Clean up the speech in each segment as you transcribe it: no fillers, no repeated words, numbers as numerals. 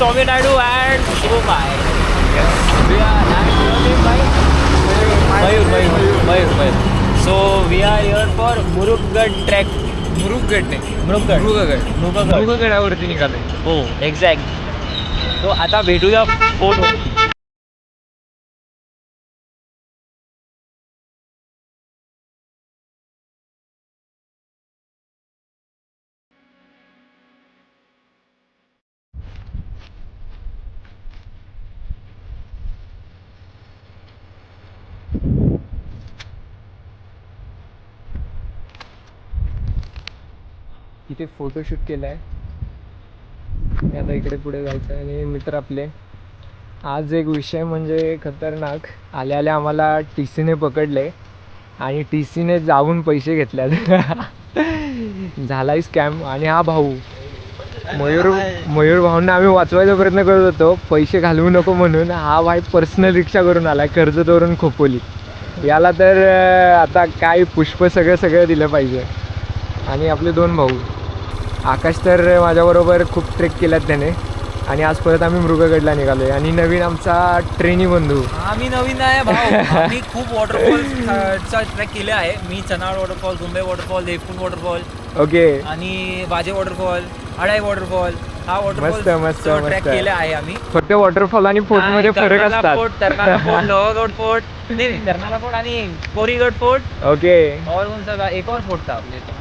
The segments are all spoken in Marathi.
Soumya Naidu and Shivu Pai. Yes, we are and your name by Mayur. So we are here for Murugad trek. मुरुगगड नाही, Murugad. मृगगड. मृगगडावरती निघाले. हो, एक्झॅक्ट. तो आता भेटूया फोटो. इथे फोटोशूट केला आहे. आता इकडे पुढे जायचं आहे. आणि मित्र आपले, आज एक विषय म्हणजे खतरनाक. आल्या आल्या आम्हाला टी सीने पकडले आणि टी सीने जाऊन पैसे घेतल्यात. झालाय स्कॅम. आणि हा भाऊ मयूर भाऊंना आम्ही वाचवायचा प्रयत्न करत होतो, पैसे घालवू नको म्हणून. हा भाई पर्सनल रिक्षा करून आला कर्जतवरून खोपोली. याला तर आता काय पुष्प सगळं दिलं पाहिजे. आणि आपले दोन भाऊ आकाश तर माझ्याबरोबर खूप ट्रेक केल्यात त्याने. आणि आज परत आम्ही मृगगडला निघालो आहे. आणि नवीन आमचा ट्रेनी बंधू. आम्ही नवीन आहे भाऊ. आम्ही खूप वॉटरफॉलचा ट्रेक केले आहे. मी Chanad waterfall, Gumbe waterfall, Devkund waterfall okay. आणि बाजे वॉटरफॉल, अडाई वॉटरफॉल, हा मस्त वॉटरफॉल ट्रेक केले आहे आम्ही. फक्त वॉटरफॉल आणि फोर्ट मध्ये फरक असतात. तर्नाला फोर्ट, लोहगड फोर्ट, नाही तर्नाला फोर्ट आणि कोरीगड फोर्ट. ओके. और कौन सा एक और फोर्ट था अपने तो,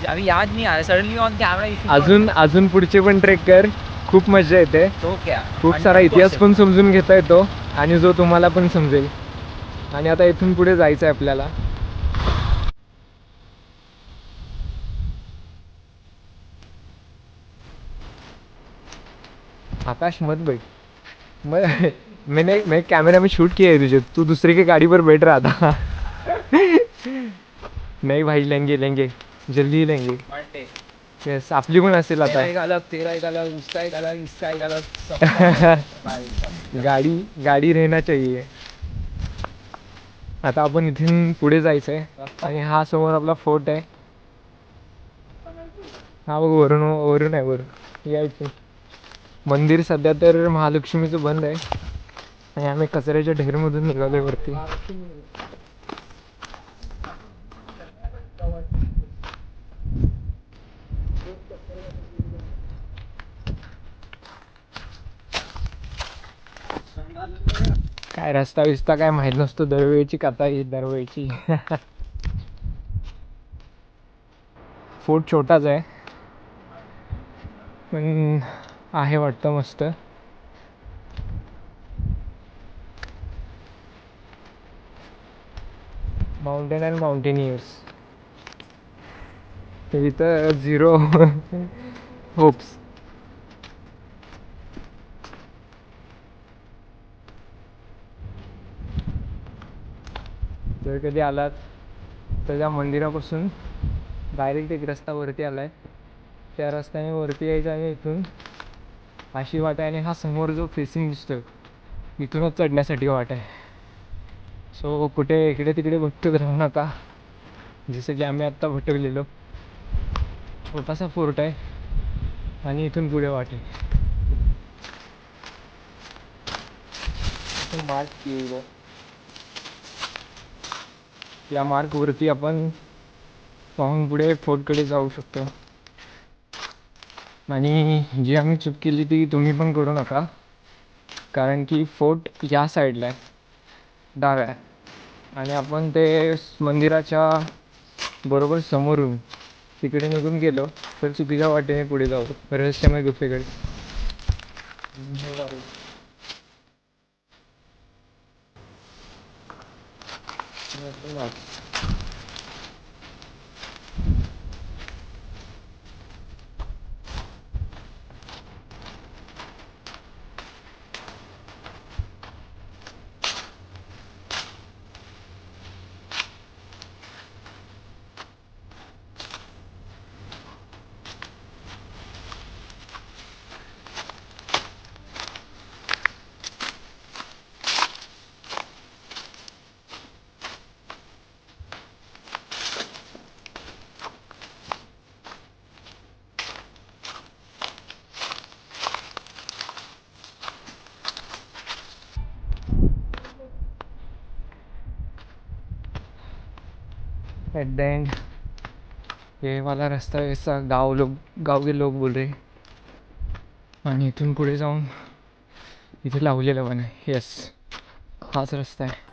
अभी याद नहीं आ रहा. Suddenly on camera. अजून पुढचे पण ट्रेक कर, खूप मजा येते. तो क्या खूप सारा इतिहास पण समजून घेता येतो आणि जो तुम्हाला पण समजेल. आणि आता इथून पुढे जायचं आहे आपल्याला. आकाश मत बैठ. मैंने कैमरा में शूट किया है तुझे. तू दूसरे की गाड़ी पर बैठ रहा था. नहीं भाई, लेंगे जल्दी लेंगे. यस, आपली पण असेल आता. तेरा एक अलग, उसका एक अलग, इसका एक अलग. गाडी रहना चाहिए. आता आपण इथून पुढे जायचं आहे. आणि हा समोर आपला फोर्ट आहे. हा बघ, वरून या इथून. मंदिर सध्या तर महालक्ष्मीचं बंद आहे. आणि आम्ही कचऱ्याच्या ढेरमधून निघालोय वरती. काय रस्ता विस्ता काय माहीत नसतो. दरवेळची कथा ही दरवेळची. फोर्ट छोटाच आहे पण आहे वाटतं मस्त. Mountain and mountaineers. इथं झिरो होप्स. जर कधी आलात तर त्या मंदिरापासून डायरेक्ट एक रस्ता वरती आला आहे. त्या रस्त्याने वरती यायचं आहे. इथून अशी वाट आहे. आणि हा समोर जो फेसिंग दिसतो इथूनच चढण्यासाठी वाट आहे. सो कुठे इकडे तिकडे भटकत राहू नका, जसं की आम्ही आत्ता भटकलेलो. छोटासा फोर्ट आहे आणि इथून पुढे वाट आहे. मार्क केलं. या मार्कवरती आपण पाहून पुढे फोर्टकडे जाऊ शकतो. आणि जी आम्ही चूक केली ती तुम्ही पण करू नका, कारण की फोर्ट या साईडला आहे, डाव्या. आणि आपण ते मंदिराच्या बरोबर समोरून तिकडे निघून गेलो तर चुकीच्या वाटेने पुढे जाऊ, रहस्यमय गुफेकडे. ॲट द एंड ये वाला रास्ता ऐसा गाव के लोग बोल रहे. आणि इथून पुढे जाऊन इथे लावलेलं पण आहे. येस, हाच रस्ता आहे.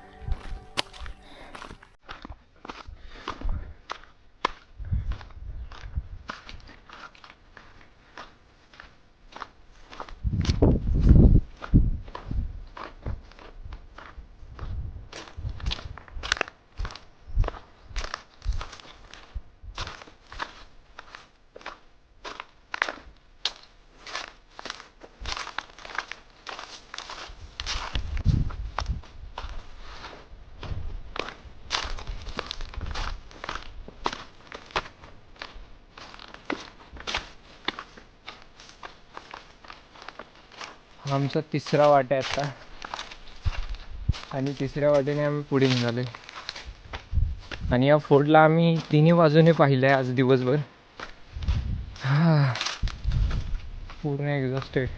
आमचा तिसरा वाटा आहे आता आणि तिसऱ्या वाटेने आम्ही पुढे निघालो आहे. आणि या फोर्टला आम्ही तिन्ही बाजूने पाहिलं आहे आज दिवसभर. पूर्ण एक्झॉस्टेड.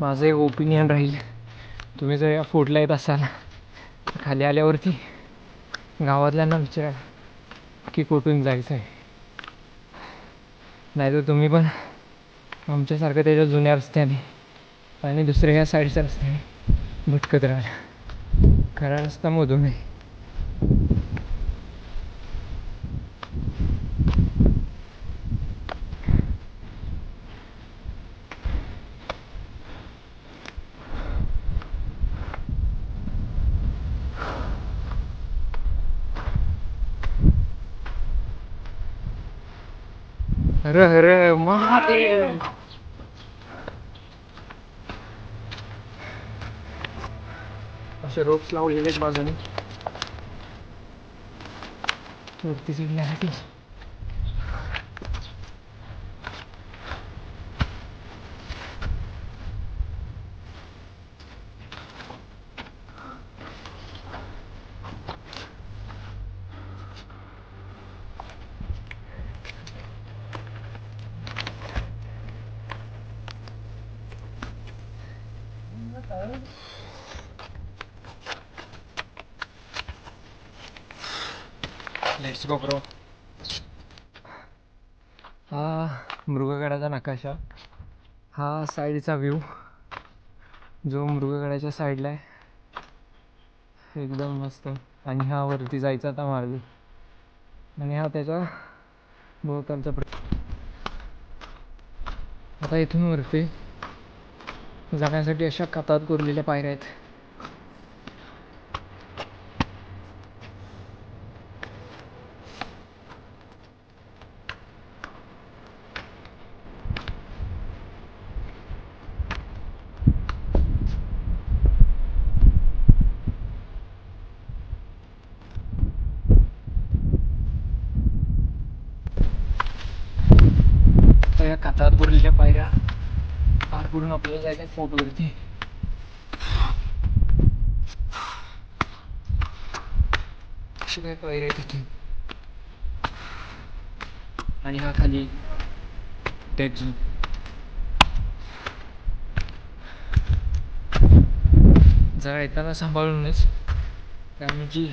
माझं एक ओपिनियन राहील, तुम्ही जर या फोर्टला येत असाल तर खाली आल्यावरती गावातल्यांना विचारा की कुठून जायचं आहे. नाहीतर तुम्ही पण आमच्यासारखं त्याच्या जुन्या रस्त्याने आणि दुसऱ्या ह्या साईडच्या रस्त्याने भटकत राहा. खरा रस्ता मधून आहे. हर हर महादेव. असे रोप्स लावलेले आहेत बाजूने वरती चढण्यासाठी. Let's go bro. हा मृगगडाचा नकाशा, हा साईडचा व्ह्यू जो मृगगडाच्या साईडला आहे, एकदम मस्त. आणि हा वरती जायचा आता मार्ग, आणि हा त्याचा भोवतालचा आता इथून वरती जाण्यासाठी अशा कातात कोरलेल्या पायऱ्या आहेत. या कातात कोरलेल्या पायऱ्या पार करून आपल्याला जायचं फोटोवरती. अशी काय पायऱ्या आहेत तिथून. आणि हा खाली टेक झोन. जरा येताना सांभाळूनच, कारण की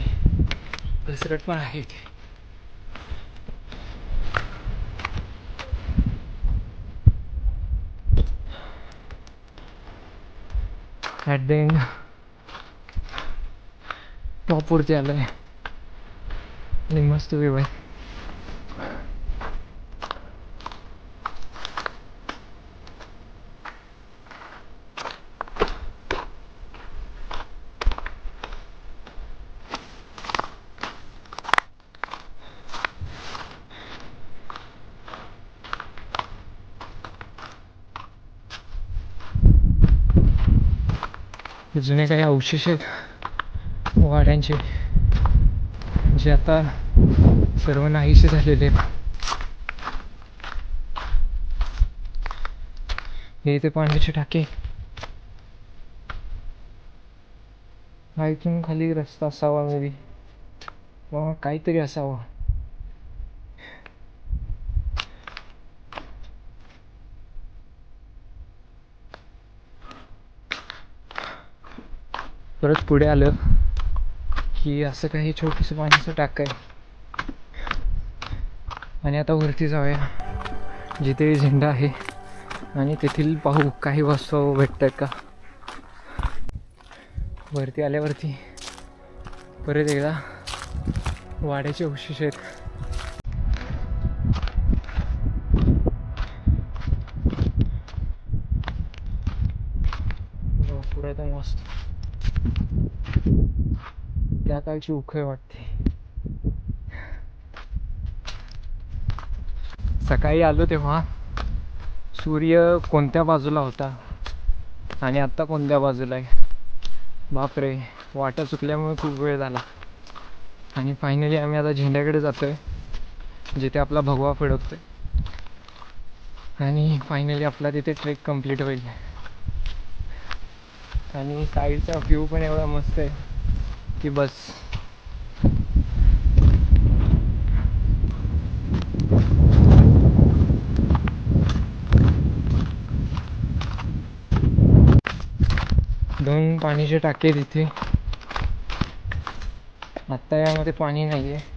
घसरट पण आहे इथे. ॲट द एंड टॉपवरती आलं आहे आणि मस्त व्ह्यू आहे. जुने काही अवशेष आहेत वाड्यांचे, जे आता सर्व नाहीसे झालेले आहेत. हे ते पाण्याचे टाके. हा इथून खाली रस्ता असावा मे बी, काहीतरी असावा. परत पुढे आलं की असं काही छोटंसं पाण्याचं टाकं आहे. आणि आता वरती जाऊया जिथे झेंडा आहे आणि तेथील पाहू काही वस्तू भेटतात का. वरती आल्यावरती परत एकदा वाड्याचे अवशेष आहेत. पुढे तर मस्त त्या काळची उखळ वाटते. सकाळी आलो तेव्हा सूर्य कोणत्या बाजूला होता आणि आत्ता कोणत्या बाजूला आहे, बापरे. वाटा चुकल्यामुळे खूप वेळ झाला. आणि फायनली आम्ही आता झेंड्याकडे जातोय जिथे आपला भगवा फडकतोय. आणि फायनली आपला तिथे ट्रेक कंप्लीट होईल. आणि साईडचा व्ह्यू पण एवढा मस्त आहे की बस. दोन पाण्याचे टाके तिथे. आत्ता यामध्ये पाणी नाही आहे.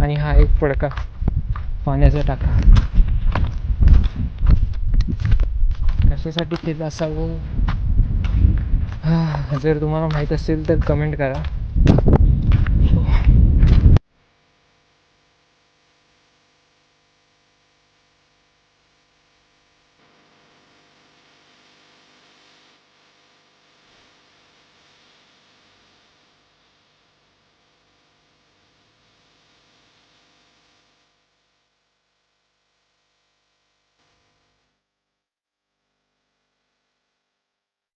आणि हा एक पडका पाण्याचा टाका. कशासाठी केलं असावं, जर तुम्हाला माहीत असेल तर कमेंट करा.